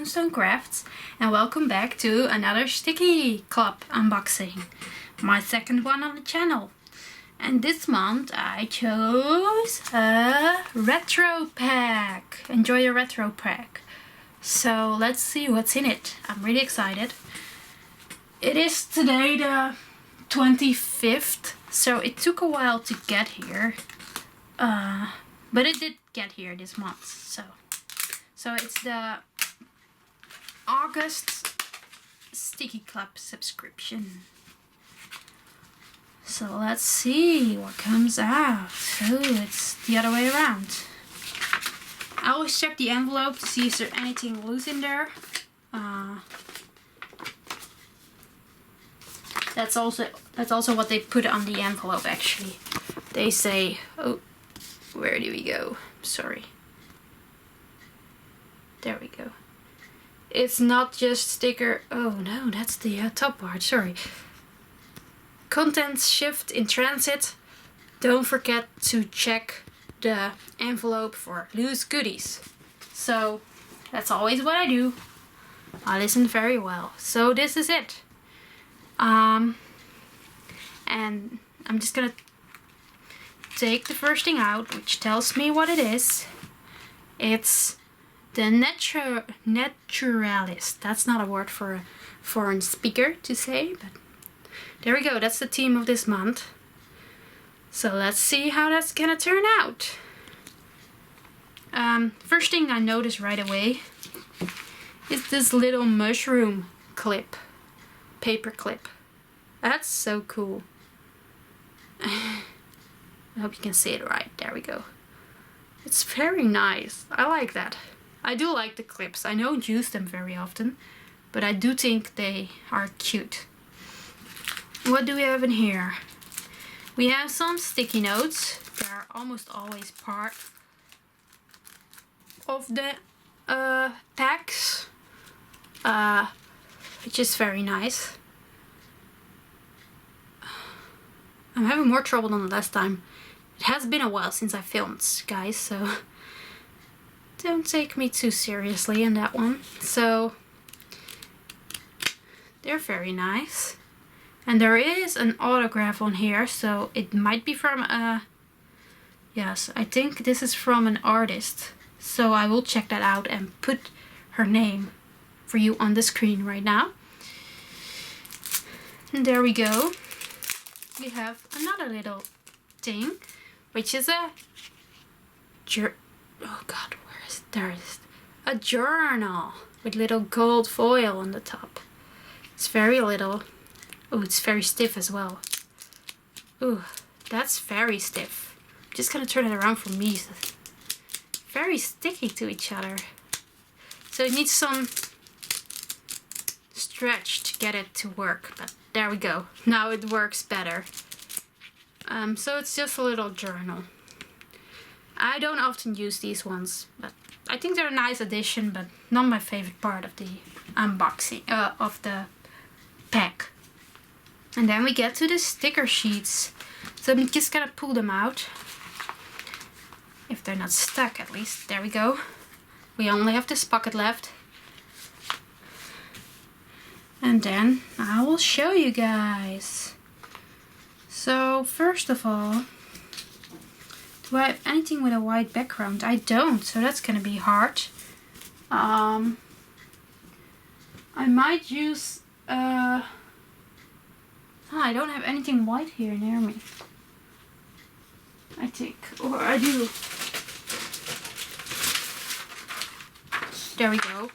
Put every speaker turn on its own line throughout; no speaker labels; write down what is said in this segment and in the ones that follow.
Moonstone Crafts, and welcome back to another Stickii Club unboxing. My second one on the channel. And this month I chose a retro pack. Enjoy your retro pack. So let's see what's in it. I'm really excited. It is today the 25th, so it took a while to get here. But it did get here this month, so it's the August Stickii Club subscription. So let's see what comes out. Oh, it's the other way around. I always check the envelope to see if there's anything loose in there. That's also what they put on the envelope actually. They say, oh, where do we go? Sorry. There we go. It's not just sticker. Oh no, that's the top part. Sorry. Contents shift in transit. Don't forget to check the envelope for loose goodies. So that's always what I do. I listen very well. So this is it. And I'm just gonna take the first thing out, which tells me what it is. It's the Naturalist. That's not a word for a foreign speaker to say, but there we go. That's the theme of this month. So let's see how that's gonna turn out. First thing I noticed right away is this little mushroom clip, paper clip. That's so cool. I hope you can see it right. There we go. It's very nice. I like that. I do like the clips. I don't use them very often, but I do think they are cute. What do we have in here? We have some sticky notes. They are almost always part of the packs, which is very nice. I'm having more trouble than the last time. It has been a while since I filmed, guys, so don't take me too seriously in that one. So they're very nice. And there is an autograph on here, so it might be from yes, I think this is from an artist. So I will check that out and put her name for you on the screen right now. And there we go. We have another little thing, which is a oh god, where is it? There it is. A journal with little gold foil on the top. It's very little. Oh, it's very stiff as well. Ooh, that's very stiff. I'm just gonna turn it around for me. Very sticky to each other. So it needs some stretch to get it to work, but there we go. Now it works better. So it's just a little journal. I don't often use these ones, but I think they're a nice addition, but not my favorite part of the unboxing of the pack. And then we get to the sticker sheets. So I'm just gonna pull them out. If they're not stuck, at least. There we go. We only have this pocket left. And then I will show you guys. So first of all, do I have anything with a white background? I don't, so that's gonna be hard. I might use I don't have anything white here near me, I think, or I do. There we go.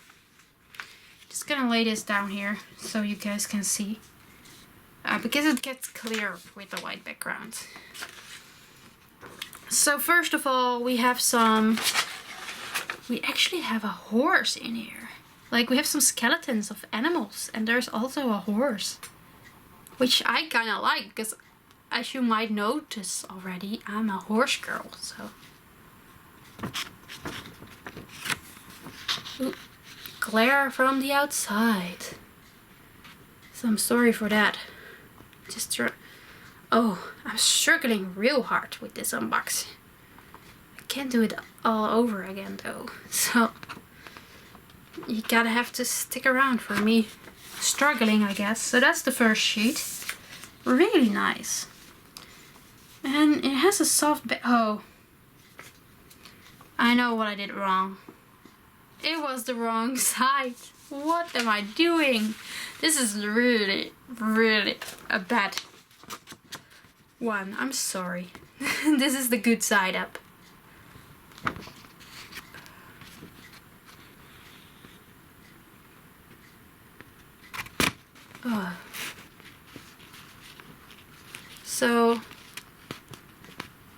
Just gonna lay this down here so you guys can see, because it gets clear with the white background. So first of all, we actually have a horse in here. Like, we have some skeletons of animals, and there's also a horse, which I kind of like, because as you might notice already, I'm a horse girl, so. Ooh, glare from the outside. So I'm sorry for that. Oh, I'm struggling real hard with this unboxing. I can't do it all over again though. So you gotta have to stick around for me struggling, I guess. So that's the first sheet. Really nice. And it has a soft oh, I know what I did wrong. It was the wrong side. What am I doing? This is really, really a bad one. I'm sorry. This is the good side up. Oh. So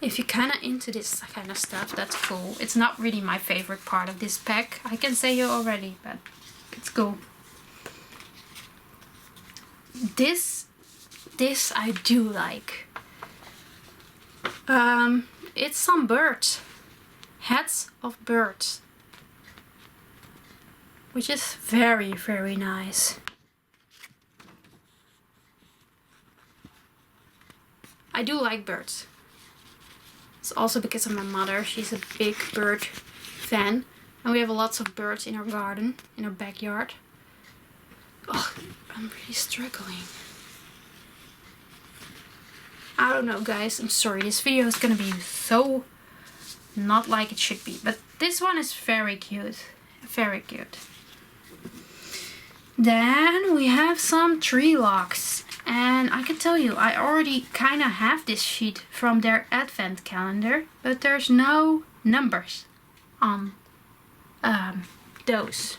if you're kind of into this kind of stuff, that's cool. It's not really my favorite part of this pack, I can say you already, but it's cool. This I do like. It's some birds, heads of birds, which is very, very nice. I do like birds. It's also because of my mother. She's a big bird fan. And we have lots of birds in our garden, in our backyard. Oh, I'm really struggling. I don't know, guys. I'm sorry. This video is gonna be so not like it should be. But this one is very cute. Very cute. Then we have some tree locks. And I can tell you, I already kind of have this sheet from their advent calendar, but there's no numbers on those.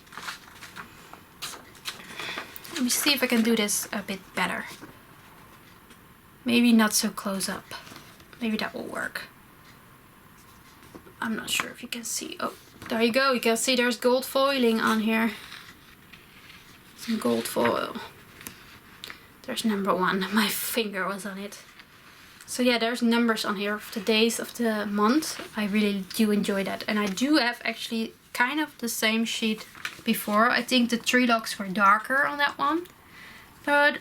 Let me see if I can do this a bit better. Maybe not so close up. Maybe that will work. I'm not sure if you can see. Oh, there you go. You can see there's gold foiling on here. Some gold foil. There's number 1. My finger was on it. So yeah, there's numbers on here of the days of the month. I really do enjoy that. And I do have actually kind of the same sheet before. I think the tree locks were darker on that one. But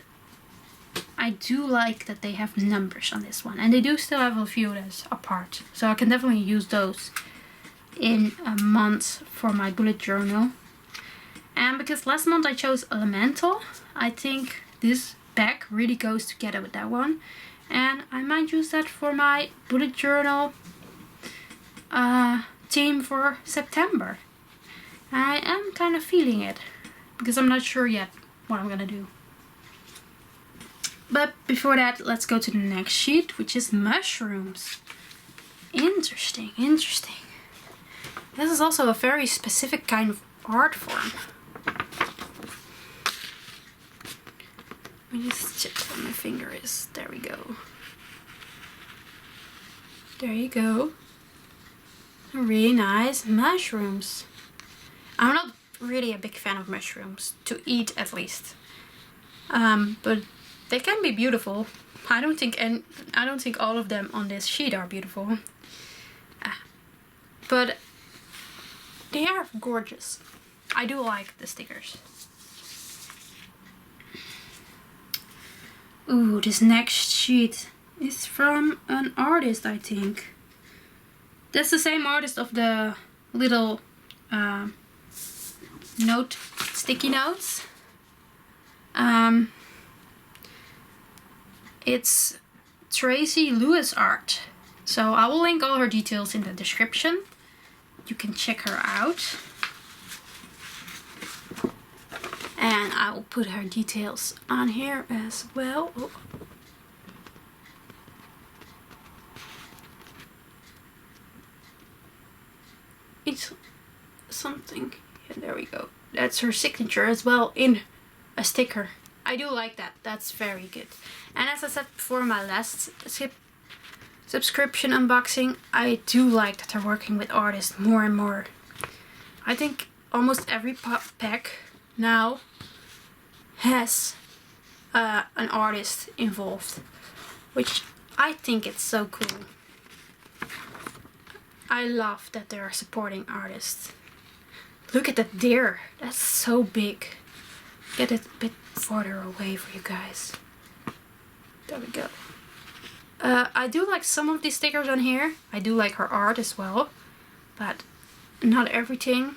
I do like that they have numbers on this one. And they do still have a few that's apart. So I can definitely use those in a month for my bullet journal. And because last month I chose Elemental, I think this pack really goes together with that one. And I might use that for my bullet journal theme for September. I am kind of feeling it, because I'm not sure yet what I'm gonna do. But before that, let's go to the next sheet, which is mushrooms. Interesting, interesting. This is also a very specific kind of art form. Let me just check where my finger is. There we go. There you go. Really nice mushrooms. I'm not really a big fan of mushrooms, to eat at least. But they can be beautiful. I don't think all of them on this sheet are beautiful. But they are gorgeous. I do like the stickers. Ooh, this next sheet is from an artist, I think. That's the same artist of the little sticky notes. It's Tracy Lewis Art. So I will link all her details in the description. You can check her out. And I will put her details on here as well. Oh. It's something. Yeah, there we go. That's her signature as well in a sticker. I do like that. That's very good. And as I said before, my last subscription unboxing, I do like that they're working with artists more and more. I think almost every pack now has an artist involved, which I think it's so cool. I love that they are supporting artists. Look at that deer. That's so big. Get it a bit farther away for you guys. There we go. I do like some of these stickers on here. I do like her art as well, but not everything.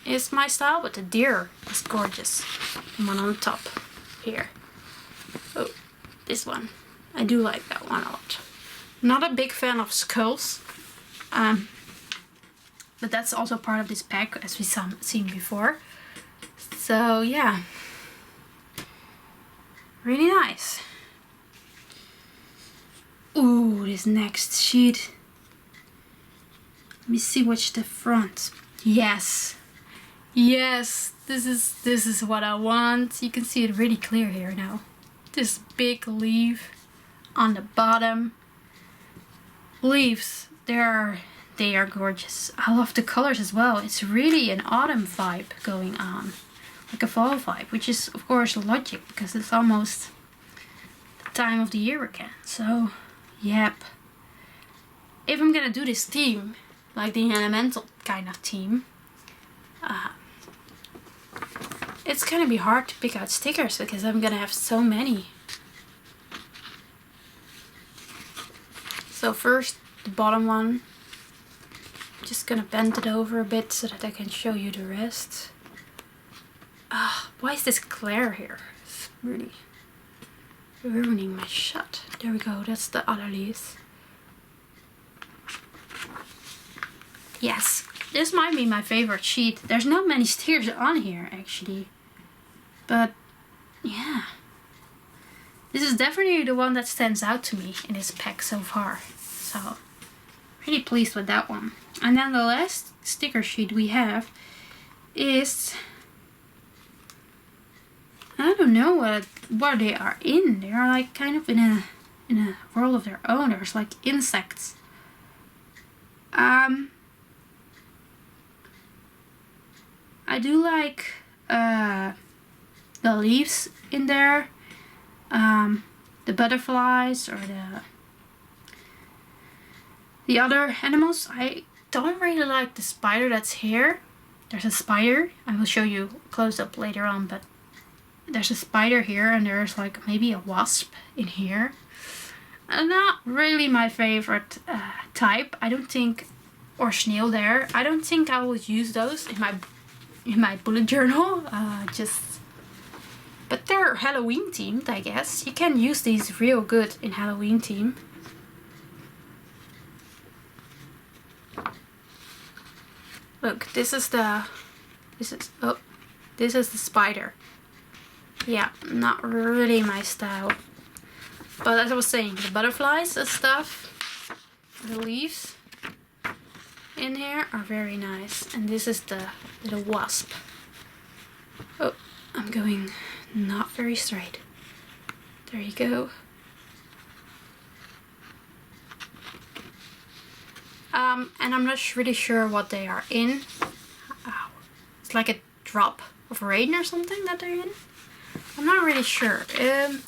is my style, but the deer is gorgeous. The one on top here. Oh, this one. I do like that one a lot. Not a big fan of skulls. But that's also part of this pack, as we've seen before. So yeah. Really nice. Ooh, this next sheet. Let me see which the front. Yes. Yes, this is what I want. You can see it really clear here now. This big leaf on the bottom. Leaves, they are gorgeous. I love the colors as well. It's really an autumn vibe going on. Like a fall vibe, which is of course logic because it's almost the time of the year again. So, yep. If I'm gonna do this theme, like the elemental kind of theme, it's gonna be hard to pick out stickers because I'm gonna have so many. So first, the bottom one. Just gonna bend it over a bit so that I can show you the rest. Why is this glare here? It's really ruining my shot. There we go, that's the other leaves. Yes, this might be my favorite sheet. There's not many stickers on here actually. But yeah. This is definitely the one that stands out to me in this pack so far. So, pretty pleased with that one. And then the last sticker sheet we have is, I don't know what they are in. They are like kind of in a world of their own. There's like insects. I do like the leaves in there, the butterflies or the other animals. I don't really like the spider that's here. There's a spider. I will show you close up later on, but there's a spider here and there's like maybe a wasp in here. Not really my favorite type. I don't think, or snail there. I don't think I will use those in my bullet journal. But they're Halloween themed, I guess. You can use these real good in Halloween theme. Look, this is the spider. Yeah, not really my style. But as I was saying, the butterflies and stuff, the leaves in here are very nice. And this is the little wasp. Oh, I'm going not very straight. There you go. And I'm not really sure what they are in. Ow. It's like a drop of rain or something that they're in. I'm not really sure. There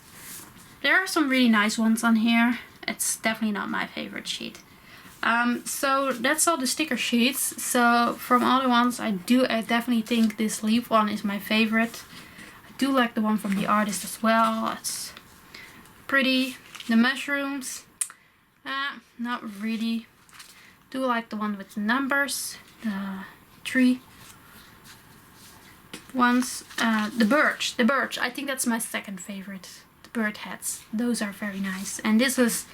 are some really nice ones on here. It's definitely not my favorite sheet. So that's all the sticker sheets. So from all the ones, I definitely think this leaf one is my favorite. I do like the one from the artist as well. It's pretty. The mushrooms, not really. Do like the one with the numbers, the tree ones, the birch. I think that's my second favorite. The bird heads. Those are very nice. And this is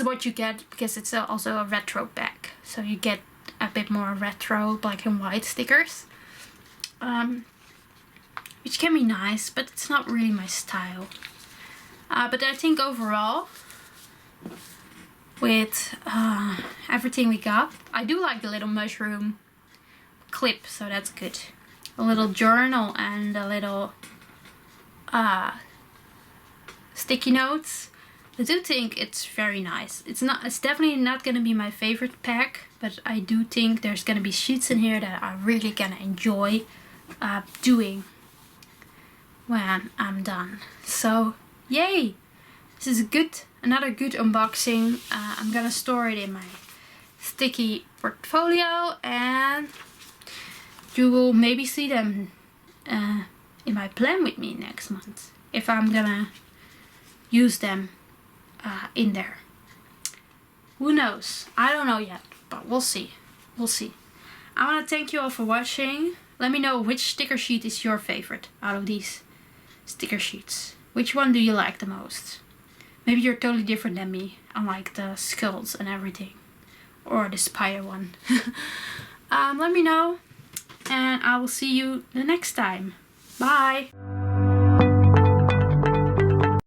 what you get because it's also a retro pack. So you get a bit more retro black and white stickers, which can be nice, but it's not really my style. But I think overall, with everything we got, I do like the little mushroom clip, so that's good. A little journal and a little sticky notes. I do think it's very nice. It's definitely not gonna be my favorite pack, but I do think there's gonna be sheets in here that I'm really gonna enjoy doing when I'm done. So yay! This is another good unboxing. I'm gonna store it in my sticky portfolio and you will maybe see them in my plan with me next month if I'm gonna use them in there. Who knows? I don't know yet, but we'll see. I want to thank you all for watching. Let me know which sticker sheet is your favorite out of these sticker sheets. Which one do you like the most? Maybe you're totally different than me. I like the skulls and everything. Or the spire one. Let me know. And I will see you the next time. Bye!